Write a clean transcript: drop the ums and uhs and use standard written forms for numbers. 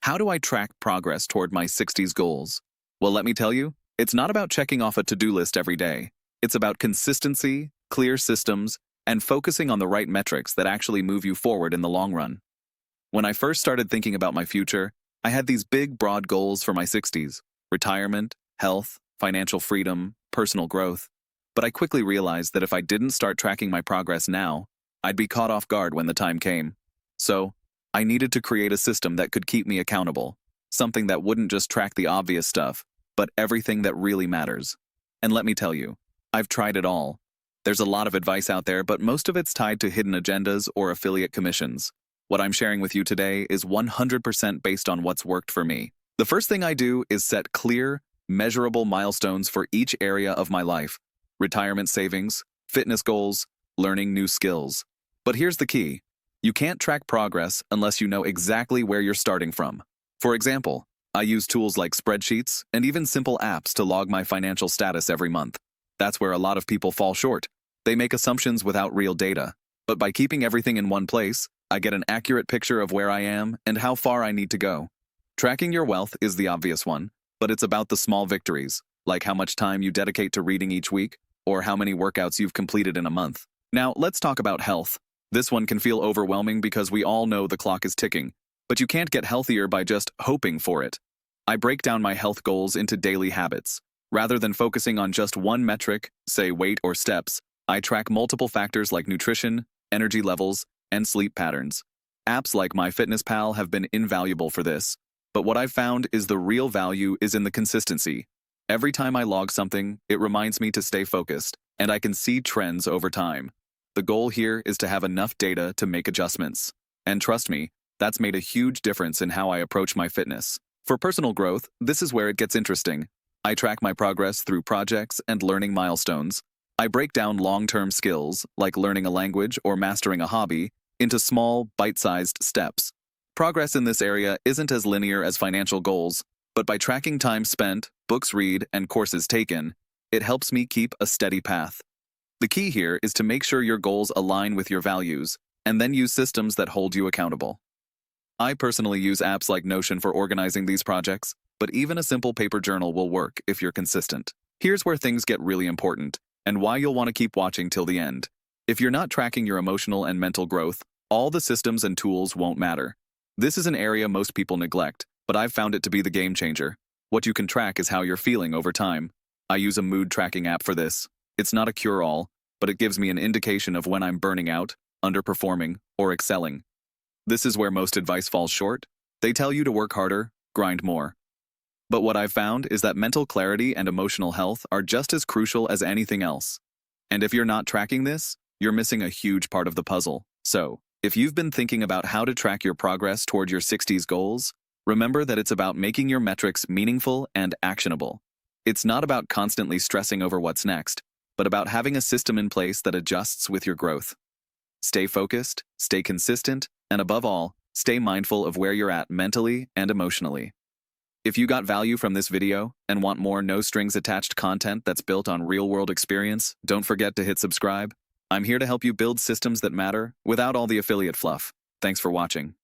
How do I track progress toward my 60s goals? Well, let me tell you, it's not about checking off a to-do list every day. It's about consistency, clear systems, and focusing on the right metrics that actually move you forward in the long run. When I first started thinking about my future, I had these big, broad goals for my 60s: retirement, health, financial freedom, personal growth. But I quickly realized that if I didn't start tracking my progress now, I'd be caught off guard when the time came. So, I needed to create a system that could keep me accountable, something that wouldn't just track the obvious stuff, but everything that really matters. And let me tell you, I've tried it all. There's a lot of advice out there, but most of it's tied to hidden agendas or affiliate commissions. What I'm sharing with you today is 100% based on what's worked for me. The first thing I do is set clear, measurable milestones for each area of my life: retirement savings, fitness goals, learning new skills. But here's the key. You can't track progress unless you know exactly where you're starting from. For example, I use tools like spreadsheets and even simple apps to log my financial status every month. That's where a lot of people fall short. They make assumptions without real data. But by keeping everything in one place, I get an accurate picture of where I am and how far I need to go. Tracking your wealth is the obvious one, but it's about the small victories, like how much time you dedicate to reading each week, or how many workouts you've completed in a month. Now, let's talk about health. This one can feel overwhelming because we all know the clock is ticking, but you can't get healthier by just hoping for it. I break down my health goals into daily habits. Rather than focusing on just one metric, say weight or steps, I track multiple factors like nutrition, energy levels, and sleep patterns. Apps like MyFitnessPal have been invaluable for this, but what I've found is the real value is in the consistency. Every time I log something, it reminds me to stay focused, and I can see trends over time. The goal here is to have enough data to make adjustments. And trust me, that's made a huge difference in how I approach my fitness. For personal growth, this is where it gets interesting. I track my progress through projects and learning milestones. I break down long-term skills, like learning a language or mastering a hobby, into small, bite-sized steps. Progress in this area isn't as linear as financial goals, but by tracking time spent, books read, and courses taken, it helps me keep a steady path. The key here is to make sure your goals align with your values, and then use systems that hold you accountable. I personally use apps like Notion for organizing these projects, but even a simple paper journal will work if you're consistent. Here's where things get really important, and why you'll want to keep watching till the end. If you're not tracking your emotional and mental growth, all the systems and tools won't matter. This is an area most people neglect, but I've found it to be the game changer. What you can track is how you're feeling over time. I use a mood tracking app for this. It's not a cure-all, but it gives me an indication of when I'm burning out, underperforming, or excelling. This is where most advice falls short. They tell you to work harder, grind more. But what I've found is that mental clarity and emotional health are just as crucial as anything else. And if you're not tracking this, you're missing a huge part of the puzzle. So, if you've been thinking about how to track your progress toward your 60s goals, remember that it's about making your metrics meaningful and actionable. It's not about constantly stressing over what's next, but about having a system in place that adjusts with your growth. Stay focused, stay consistent, and above all, stay mindful of where you're at mentally and emotionally. If you got value from this video and want more no-strings-attached content that's built on real-world experience, don't forget to hit subscribe. I'm here to help you build systems that matter without all the affiliate fluff. Thanks for watching.